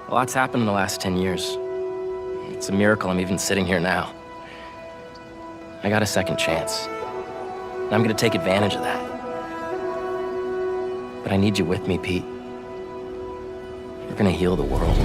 A lot's happened in the last 10 years. It's a miracle I'm even sitting here now. I got a second chance. And I'm gonna take advantage of that. But I need you with me, Pete. You're gonna heal the world.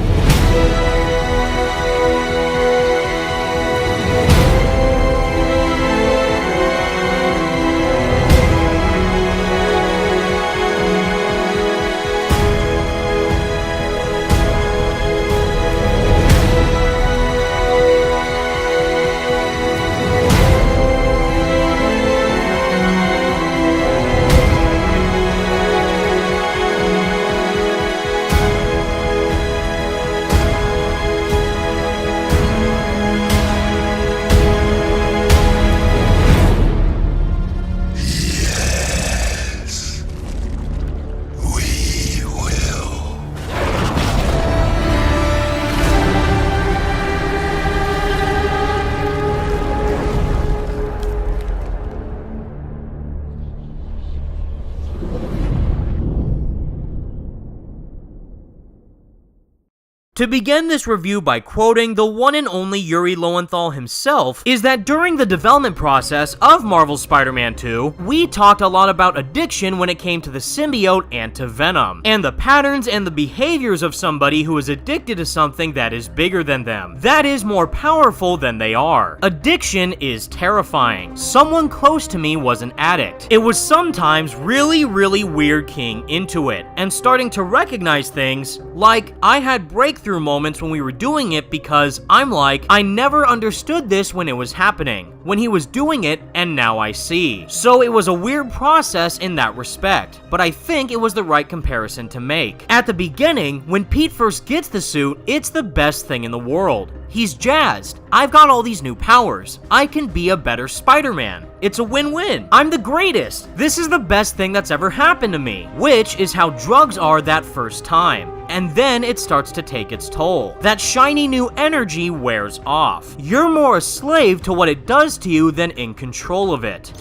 To begin this review by quoting the one and only Yuri Lowenthal himself, is that during the development process of Marvel's Spider-Man 2, we talked a lot about addiction when it came to the symbiote and to Venom, and the patterns and the behaviors of somebody who is addicted to something that is bigger than them, that is more powerful than they are. Addiction is terrifying. Someone close to me was an addict. It was sometimes really weird keying into it, and starting to recognize things, like I had breakthrough moments when we were doing it because I'm like, I never understood this when it was happening, when he was doing it, and now I see. So it was a weird process in that respect, but I think it was the right comparison to make. At the beginning, when Pete first gets the suit, it's the best thing in the world. He's jazzed. I've got all these new powers. I can be a better Spider-Man. It's a win-win. I'm the greatest. This is the best thing that's ever happened to me, which is how drugs are that first time. And then it starts to take its toll. That shiny new energy wears off. You're more a slave to what it does to you than in control of it.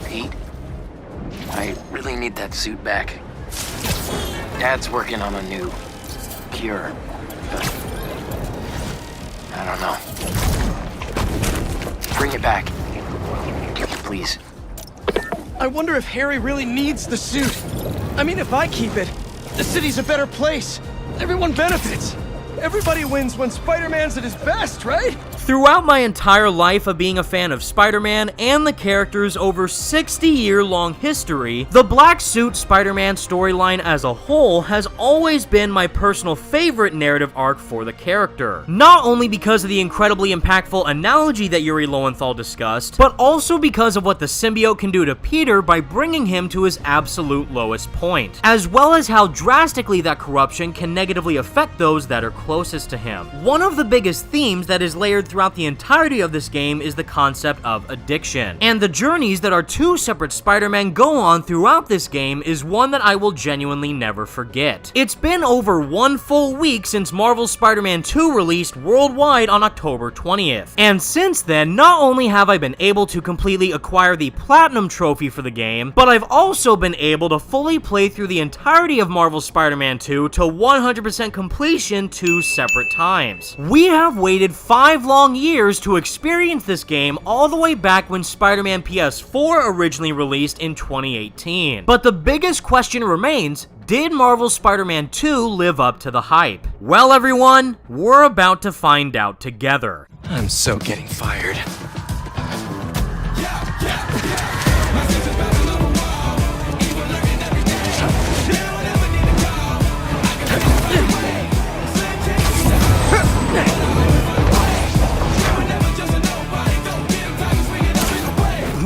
Pete, I really need that suit back. Dad's working on a new cure, but I don't know. Bring it back, please. I wonder if Harry really needs the suit. I mean, if I keep it, the city's a better place. Everyone benefits. Everybody wins when Spider-Man's at his best, right? Throughout my entire life of being a fan of Spider-Man and the character's over 60-year-long history, the Black Suit Spider-Man storyline as a whole has always been my personal favorite narrative arc for the character. Not only because of the incredibly impactful analogy that Yuri Lowenthal discussed, but also because of what the symbiote can do to Peter by bringing him to his absolute lowest point, as well as how drastically that corruption can negatively affect those that are closest to him. One of the biggest themes that is layered throughout the entirety of this game is the concept of addiction, and the journeys that our two separate Spider-Man go on throughout this game is one that I will genuinely never forget. It's been over 1 full week since Marvel's Spider-Man 2 released worldwide on October 20th, and since then, not only have I been able to completely acquire the Platinum trophy for the game, but I've also been able to fully play through the entirety of Marvel's Spider-Man 2 to 100% completion 2 separate times. We have waited 5 long years to experience this game all the way back when Spider-Man PS4 originally released in 2018. But the biggest question remains, did Marvel's Spider-Man 2 live up to the hype? Well everyone, we're about to find out together. I'm so getting fired.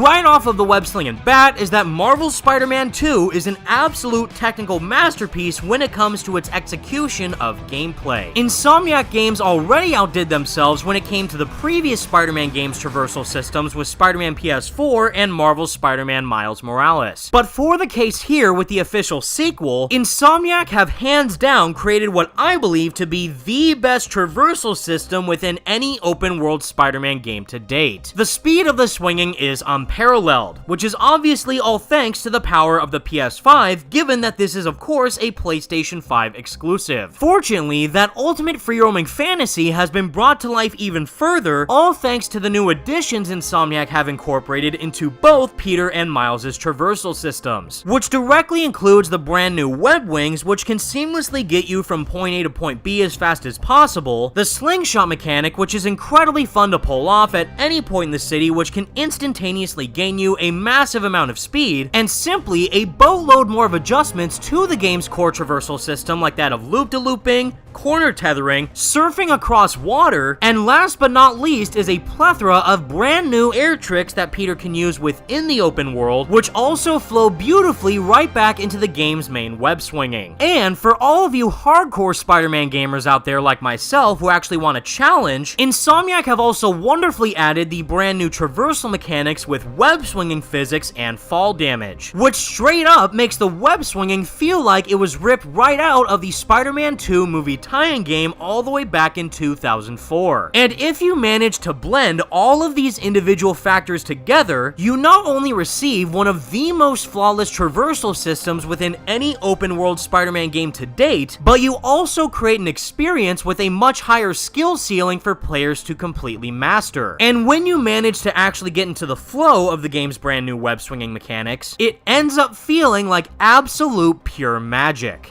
Right off of the web slinging bat is that Marvel's Spider-Man 2 is an absolute technical masterpiece when it comes to its execution of gameplay. Insomniac Games already outdid themselves when it came to the previous Spider-Man games' traversal systems with Spider-Man PS4 and Marvel's Spider-Man Miles Morales. But for the case here with the official sequel, Insomniac have hands down created what I believe to be the best traversal system within any open-world Spider-Man game to date. The speed of the swinging is unparalleled, unparalleled, which is obviously all thanks to the power of the PS5, given that this is of course a PlayStation 5 exclusive. Fortunately, that ultimate free roaming fantasy has been brought to life even further, all thanks to the new additions Insomniac have incorporated into both Peter and Miles' traversal systems, which directly includes the brand new web wings, which can seamlessly get you from point A to point B as fast as possible, the slingshot mechanic, which is incredibly fun to pull off at any point in the city, which can instantaneously gain you a massive amount of speed, and simply a boatload more of adjustments to the game's core traversal system, like that of loop-de-looping, corner tethering, surfing across water, and last but not least is a plethora of brand new air tricks that Peter can use within the open world, which also flow beautifully right back into the game's main web swinging. And for all of you hardcore Spider-Man gamers out there like myself who actually want a challenge, Insomniac have also wonderfully added the brand new traversal mechanics with web swinging physics and fall damage, which straight up makes the web swinging feel like it was ripped right out of the Spider-Man 2 movie tie-in game all the way back in 2004. And if you manage to blend all of these individual factors together, you not only receive one of the most flawless traversal systems within any open-world Spider-Man game to date, but you also create an experience with a much higher skill ceiling for players to completely master. And when you manage to actually get into the flow of the game's brand new web swinging mechanics, it ends up feeling like absolute pure magic.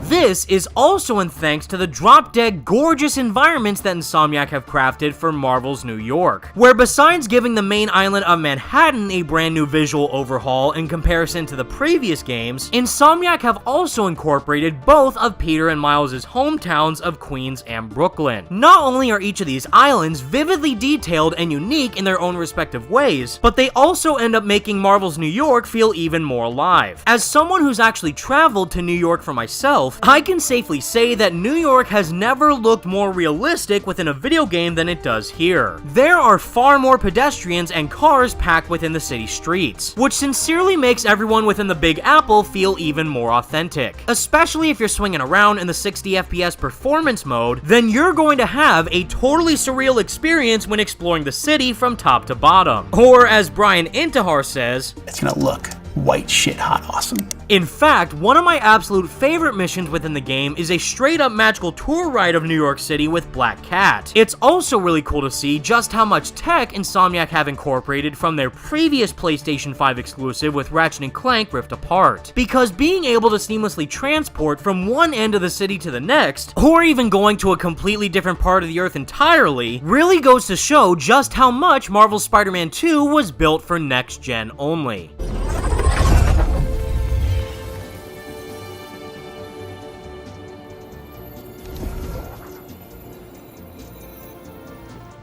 This is also in thanks to the drop-dead gorgeous environments that Insomniac have crafted for Marvel's New York, where besides giving the main island of Manhattan a brand new visual overhaul in comparison to the previous games, Insomniac have also incorporated both of Peter and Miles' hometowns of Queens and Brooklyn. Not only are each of these islands vividly detailed and unique in their own respective ways, but they also end up making Marvel's New York feel even more alive. As someone who's actually traveled to New York for myself, I can safely say that New York has never looked more realistic within a video game than it does here. There are far more pedestrians and cars packed within the city streets, which sincerely makes everyone within the Big Apple feel even more authentic. Especially if you're swinging around in the 60 FPS performance mode, then you're going to have a totally surreal experience when exploring the city from top to bottom. Or as Brian Intihar says, it's gonna look white shit hot awesome. In fact, one of my absolute favorite missions within the game is a straight up magical tour ride of New York City with Black Cat. It's also really cool to see just how much tech Insomniac have incorporated from their previous PlayStation 5 exclusive with Ratchet & Clank Rift Apart, because being able to seamlessly transport from one end of the city to the next, or even going to a completely different part of the earth entirely, really goes to show just how much Marvel's Spider-Man 2 was built for next gen only.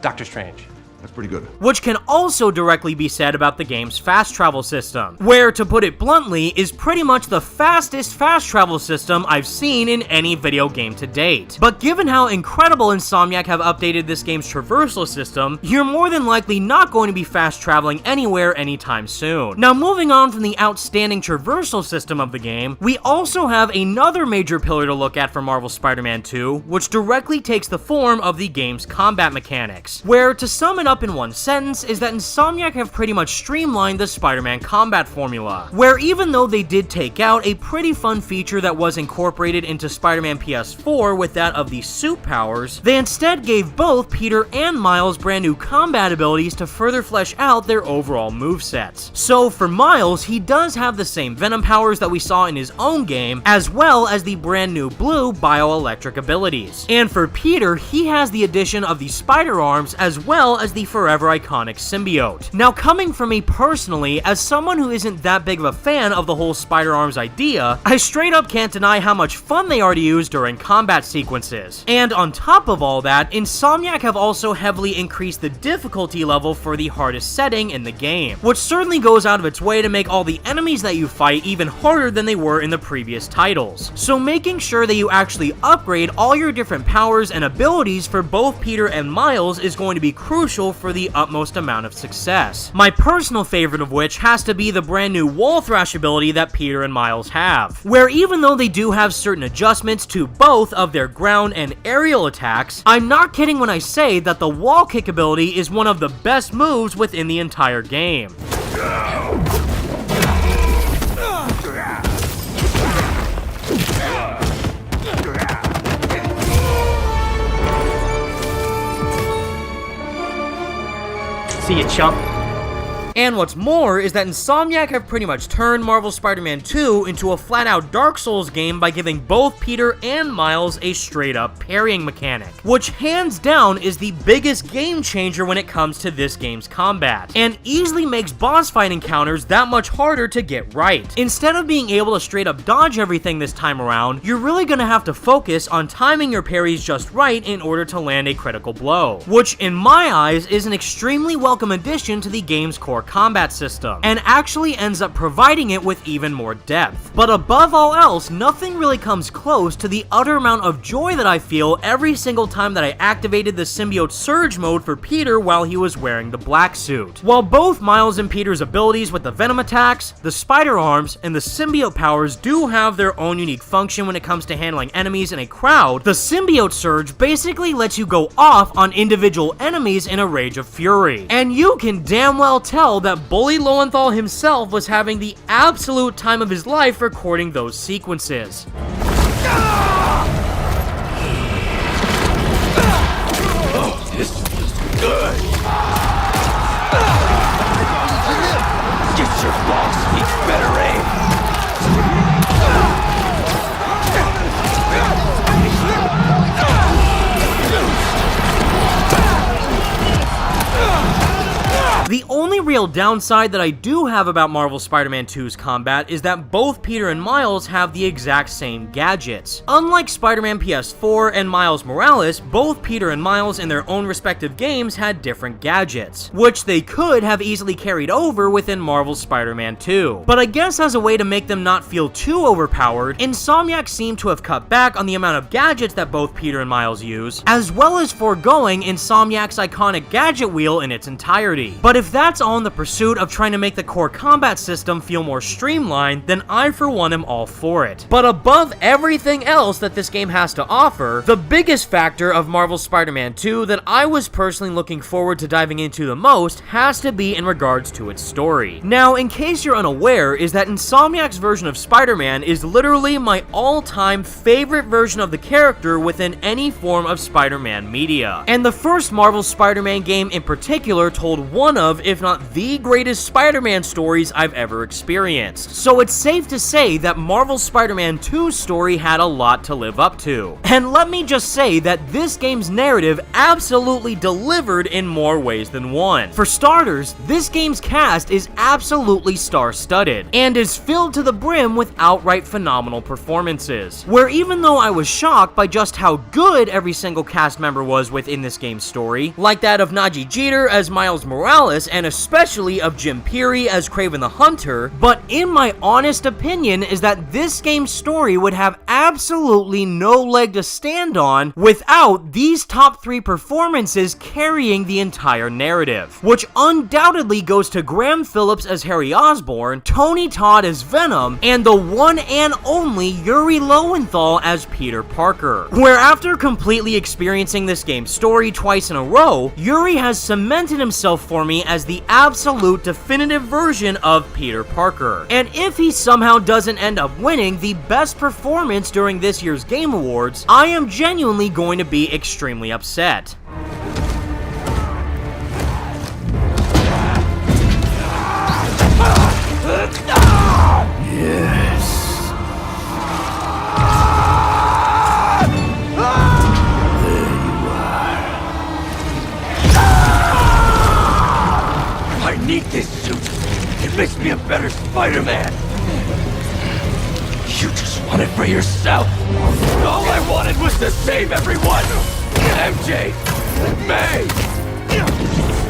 Doctor Strange. That's pretty good. Which can also directly be said about the game's fast travel system, where, to put it bluntly, is pretty much the fastest fast travel system I've seen in any video game to date. But given how incredible Insomniac have updated this game's traversal system, you're more than likely not going to be fast traveling anywhere anytime soon. Now, moving on from the outstanding traversal system of the game, we also have another major pillar to look at for Marvel's Spider-Man 2, which directly takes the form of the game's combat mechanics, where, to sum it up in one sentence, is that Insomniac have pretty much streamlined the Spider-Man combat formula, where even though they did take out a pretty fun feature that was incorporated into Spider-Man PS4 with that of the suit powers, they instead gave both Peter and Miles brand new combat abilities to further flesh out their overall movesets. So for Miles, he does have the same Venom powers that we saw in his own game, as well as the brand new blue bioelectric abilities. And for Peter, he has the addition of the spider arms as well as the the forever iconic symbiote. Now, coming from me personally, as someone who isn't that big of a fan of the whole spider arms idea, I straight up can't deny how much fun they are to use during combat sequences. And on top of all that, Insomniac have also heavily increased the difficulty level for the hardest setting in the game, which certainly goes out of its way to make all the enemies that you fight even harder than they were in the previous titles. So making sure that you actually upgrade all your different powers and abilities for both Peter and Miles is going to be crucial for the utmost amount of success. My personal favorite of which has to be the brand new wall thrash ability that Peter and Miles have, where even though they do have certain adjustments to both of their ground and aerial attacks, I'm not kidding when I say that the wall kick ability is one of the best moves within the entire game. See you, chump. And what's more is that Insomniac have pretty much turned Marvel Spider-Man 2 into a flat-out Dark Souls game by giving both Peter and Miles a straight-up parrying mechanic, which hands down is the biggest game changer when it comes to this game's combat, and easily makes boss fight encounters that much harder to get right. Instead of being able to straight-up dodge everything this time around, you're really gonna have to focus on timing your parries just right in order to land a critical blow, which in my eyes is an extremely welcome addition to the game's core combat system, and actually ends up providing it with even more depth. But above all else, nothing really comes close to the utter amount of joy that I feel every single time that I activated the symbiote surge mode for Peter while he was wearing the black suit. While both Miles and Peter's abilities with the venom attacks, the spider arms, and the symbiote powers do have their own unique function when it comes to handling enemies in a crowd, the symbiote surge basically lets you go off on individual enemies in a rage of fury. And you can damn well tell that Bully Lowenthal himself was having the absolute time of his life recording those sequences. Oh, this feels good. Get your balls speak better aim. The only real downside that I do have about Marvel Spider-Man 2's combat is that both Peter and Miles have the exact same gadgets. Unlike Spider-Man PS4 and Miles Morales, both Peter and Miles in their own respective games had different gadgets, which they could have easily carried over within Marvel's Spider-Man 2. But I guess as a way to make them not feel too overpowered, Insomniac seemed to have cut back on the amount of gadgets that both Peter and Miles use, as well as foregoing Insomniac's iconic gadget wheel in its entirety. But if that's all in the pursuit of trying to make the core combat system feel more streamlined, then I for one am all for it. But above everything else that this game has to offer, the biggest factor of Marvel's Spider-Man 2 that I was personally looking forward to diving into the most has to be in regards to its story. Now, in case you're unaware, is that Insomniac's version of Spider-Man is literally my all-time favorite version of the character within any form of Spider-Man media. And the first Marvel Spider-Man game in particular told one of, if not the greatest Spider-Man stories I've ever experienced. So it's safe to say that Marvel's Spider-Man 2's story had a lot to live up to. And let me just say that this game's narrative absolutely delivered in more ways than one. For starters, this game's cast is absolutely star-studded, and is filled to the brim with outright phenomenal performances, where even though I was shocked by just how good every single cast member was within this game's story, like that of Najee Jeter as Miles Morales, and especially of Jim Peary as Kraven the Hunter, but in my honest opinion is that this game's story would have absolutely no leg to stand on without these top 3 performances carrying the entire narrative, which undoubtedly goes to Graham Phillips as Harry Osborn, Tony Todd as Venom, and the one and only Yuri Lowenthal as Peter Parker, where after completely experiencing this game's story twice in a row, Yuri has cemented himself for me as the absolute definitive version of Peter Parker. And if he somehow doesn't end up winning the best performance during this year's Game Awards, I am genuinely going to be extremely upset. be a better Spider-Man. You just want it for yourself. All I wanted was to save everyone. MJ, May.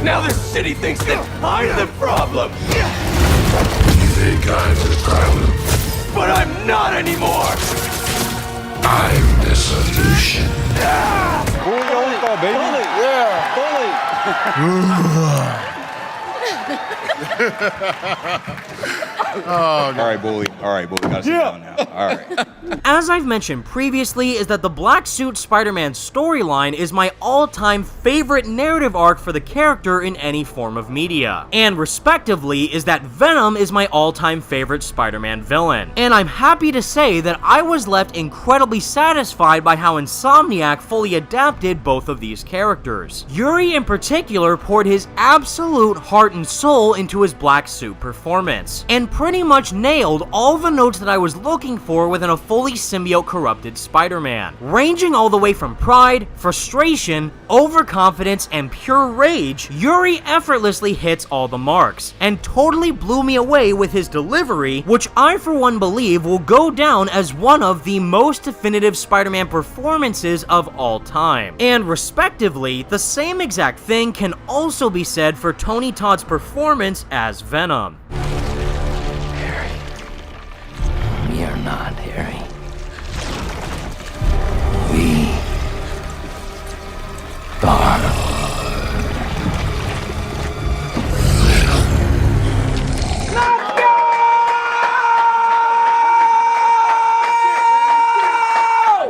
Now this city thinks that I'm the problem. You think I'm the problem? But I'm not anymore. I'm the solution. All right, bully. Gotta sit down now. All right. As I've mentioned previously, is that the Black Suit Spider-Man storyline is my all-time favorite narrative arc for the character in any form of media. And respectively, is that Venom is my all-time favorite Spider-Man villain. And I'm happy to say that I was left incredibly satisfied by how Insomniac fully adapted both of these characters. Yuri in particular poured his absolute heart and soul into his Black Suit performance, and pretty much nailed all the notes that I was looking for within a fully symbiote-corrupted Spider-Man. Ranging all the way from pride, frustration, overconfidence, and pure rage, Yuri effortlessly hits all the marks, and totally blew me away with his delivery, which I for one believe will go down as one of the most definitive Spider-Man performances of all time. And respectively, the same exact thing can also be said for Tony Todd's performance as Venom. Harry. We are not Harry. We are.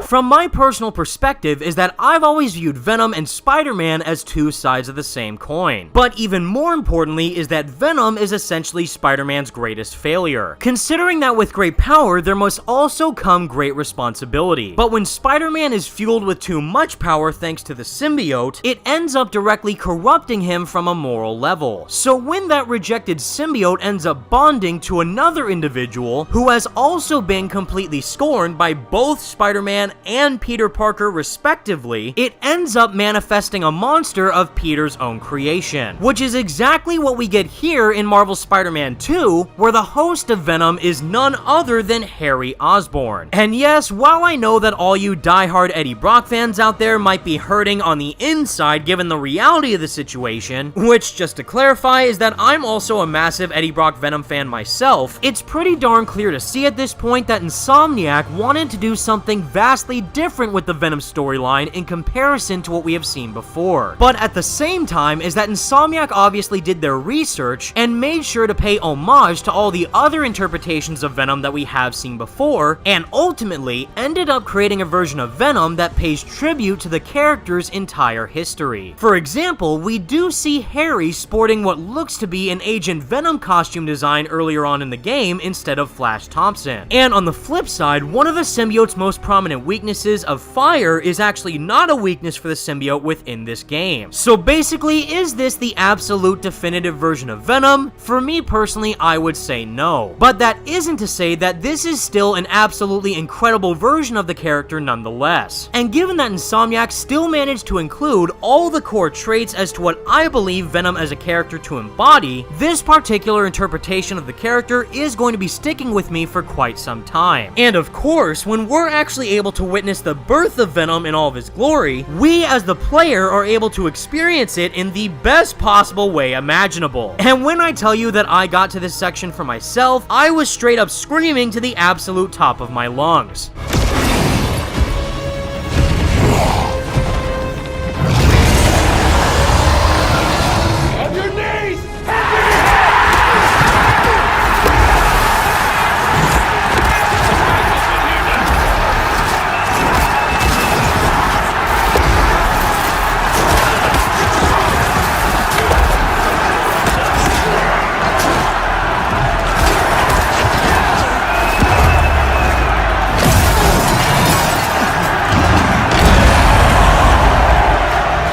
From my personal perspective is that I've always viewed Venom and Spider-Man as two sides of the same coin. But even more importantly is that Venom is essentially Spider-Man's greatest failure, considering that with great power there must also come great responsibility. But when Spider-Man is fueled with too much power thanks to the symbiote, it ends up directly corrupting him from a moral level. So when that rejected symbiote ends up bonding to another individual who has also been completely scorned by both Spider-Man and Peter Parker respectively, it ends up manifesting a monster of Peter's own creation, which is exactly what we get here in Marvel's Spider-Man 2, where the host of Venom is none other than Harry Osborn. And yes, while I know that all you diehard Eddie Brock fans out there might be hurting on the inside given the reality of the situation, which, just to clarify, is that I'm also a massive Eddie Brock Venom fan myself, it's pretty darn clear to see at this point that Insomniac wanted to do something vastly different with the Venom storyline in comparison to what we have seen before. But at the same time is that Insomniac obviously did their research and made sure to pay homage to all the other interpretations of Venom that we have seen before, and ultimately ended up creating a version of Venom that pays tribute to the character's entire history. For example, we do see Harry sporting what looks to be an Agent Venom costume design earlier on in the game instead of Flash Thompson. And on the flip side, one of the symbiote's most prominent weaknesses of fire is actually not a weakness for the symbiote within this game. So basically, is this the absolute definitive version of Venom? For me personally, I would say no. But that isn't to say that this is still an absolutely incredible version of the character nonetheless. And given that Insomniac still managed to include all the core traits as to what I believe Venom as a character to embody, this particular interpretation of the character is going to be sticking with me for quite some time. And of course, when we're actually able to witness the birth of Venom in all of his glory, we as the player are able to experience it in the best possible way imaginable. And when I tell you that I got to this section for myself, I was straight up screaming to the absolute top of my lungs.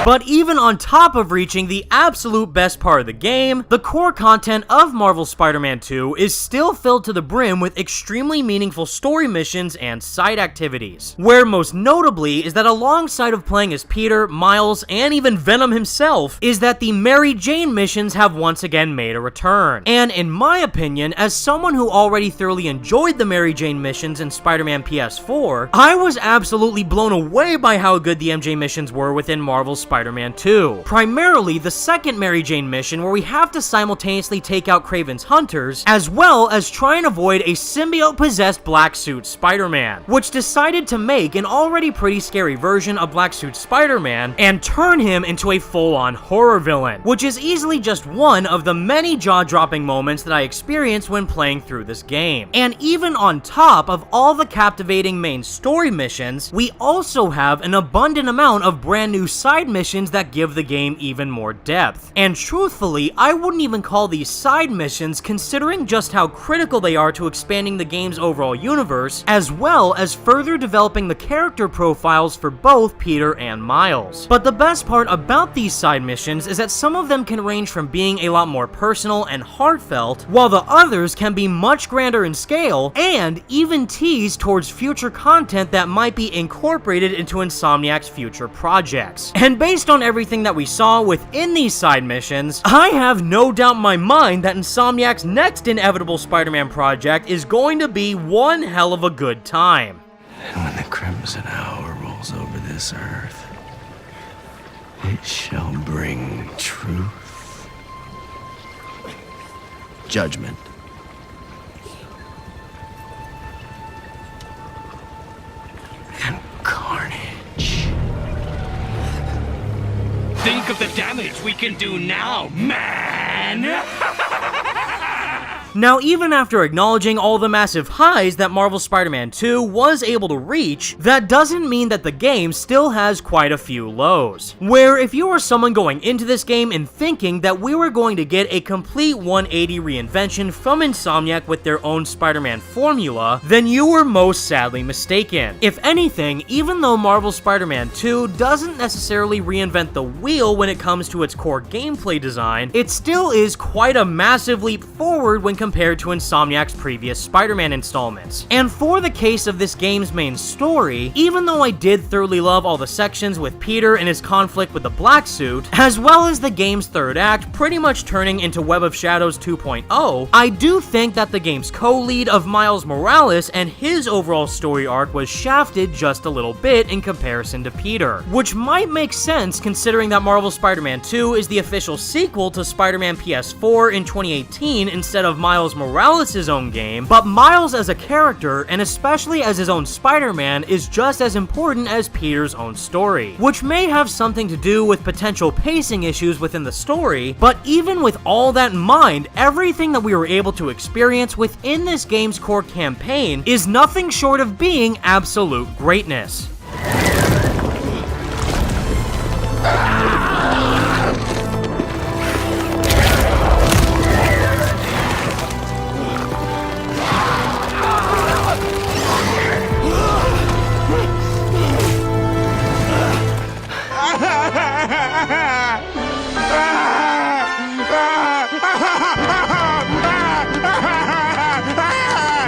But even on top of reaching the absolute best part of the game, the core content of Marvel's Spider-Man 2 is still filled to the brim with extremely meaningful story missions and side activities, where most notably is that alongside of playing as Peter, Miles, and even Venom himself, is that the Mary Jane missions have once again made a return. And in my opinion, as someone who already thoroughly enjoyed the Mary Jane missions in Spider-Man PS4, I was absolutely blown away by how good the MJ missions were within Marvel's Spider-Man 2. Primarily the second Mary Jane mission, where we have to simultaneously take out Kraven's hunters, as well as try and avoid a symbiote-possessed Black Suit Spider-Man, which decided to make an already pretty scary version of Black Suit Spider-Man and turn him into a full-on horror villain, which is easily just one of the many jaw-dropping moments that I experienced when playing through this game. And even on top of all the captivating main story missions, we also have an abundant amount of brand new side missions that give the game even more depth. And truthfully, I wouldn't even call these side missions, considering just how critical they are to expanding the game's overall universe, as well as further developing the character profiles for both Peter and Miles. But the best part about these side missions is that some of them can range from being a lot more personal and heartfelt, while the others can be much grander in scale, and even tease towards future content that might be incorporated into Insomniac's future projects. And based on everything that we saw within these side missions, I have no doubt in my mind that Insomniac's next inevitable Spider-Man project is going to be one hell of a good time. And when the crimson hour rolls over this earth, it shall bring truth, judgment, and carnage. Think of the damage we can do now, man! Now, even after acknowledging all the massive highs that Marvel's Spider-Man 2 was able to reach, that doesn't mean that the game still has quite a few lows. Where if you were someone going into this game and thinking that we were going to get a complete 180 reinvention from Insomniac with their own Spider-Man formula, then you were most sadly mistaken. If anything, even though Marvel's Spider-Man 2 doesn't necessarily reinvent the wheel when it comes to its core gameplay design, it still is quite a massive leap forward when compared to Insomniac's previous Spider-Man installments. And for the case of this game's main story, even though I did thoroughly love all the sections with Peter and his conflict with the Black Suit, as well as the game's third act pretty much turning into Web of Shadows 2.0, I do think that the game's co-lead of Miles Morales and his overall story arc was shafted just a little bit in comparison to Peter, which might make sense considering that Marvel's Spider-Man 2 is the official sequel to Spider-Man PS4 in 2018 instead of Miles Morales' own game, but Miles as a character, and especially as his own Spider-Man, is just as important as Peter's own story, which may have something to do with potential pacing issues within the story, but even with all that in mind, everything that we were able to experience within this game's core campaign is nothing short of being absolute greatness.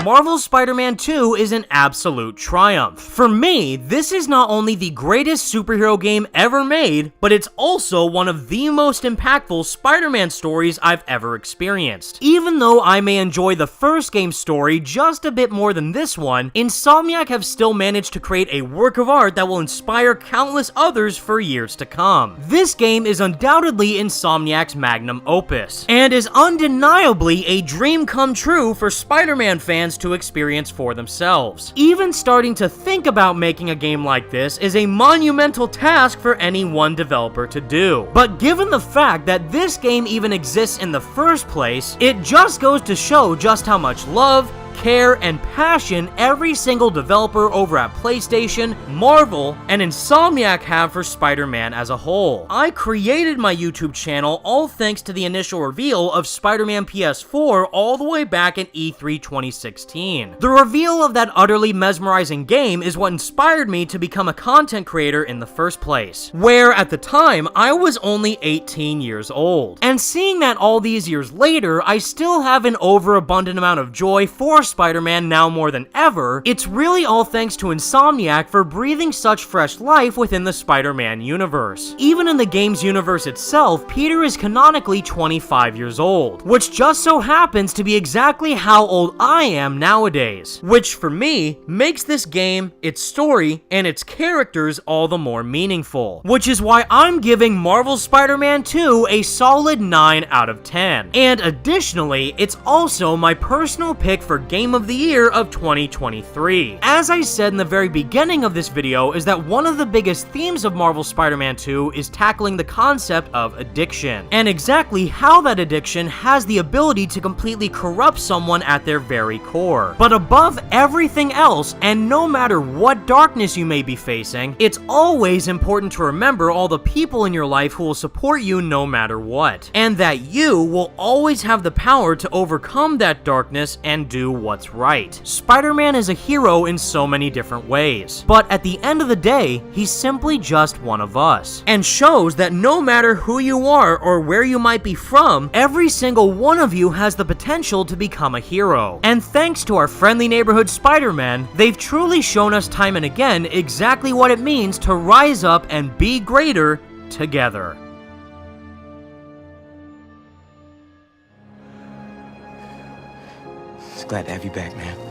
Marvel's Spider-Man 2 is an absolute triumph. For me, this is not only the greatest superhero game ever made, but it's also one of the most impactful Spider-Man stories I've ever experienced. Even though I may enjoy the first game's story just a bit more than this one, Insomniac have still managed to create a work of art that will inspire countless others for years to come. This game is undoubtedly Insomniac's Magnum Opus, and is undeniably a dream come true for Spider-Man fans to experience for themselves. Even starting to think about making a game like this is a monumental task for any one developer to do. But given the fact that this game even exists in the first place, it just goes to show just how much love, care and passion every single developer over at PlayStation, Marvel, and Insomniac have for Spider-Man as a whole. I created my YouTube channel all thanks to the initial reveal of Spider-Man PS4 all the way back in E3 2016. The reveal of that utterly mesmerizing game is what inspired me to become a content creator in the first place, where at the time I was only 18 years old. And seeing that all these years later, I still have an overabundant amount of joy for Spider-Man now more than ever, it's really all thanks to Insomniac for breathing such fresh life within the Spider-Man universe. Even in the game's universe itself, Peter is canonically 25 years old, which just so happens to be exactly how old I am nowadays, which for me makes this game, its story, and its characters all the more meaningful, which is why I'm giving Marvel's Spider-Man 2 a solid 9 out of 10. And additionally, it's also my personal pick for Game of the Year of 2023. As I said in the very beginning of this video, is that one of the biggest themes of Marvel's Spider-Man 2 is tackling the concept of addiction, and exactly how that addiction has the ability to completely corrupt someone at their very core. But above everything else, and no matter what darkness you may be facing, it's always important to remember all the people in your life who will support you no matter what, and that you will always have the power to overcome that darkness and do what's right. Spider-Man is a hero in so many different ways, but at the end of the day, he's simply just one of us, and shows that no matter who you are or where you might be from, every single one of you has the potential to become a hero. And thanks to our friendly neighborhood Spider-Man, they've truly shown us time and again exactly what it means to rise up and be greater together. Just glad to have you back, man.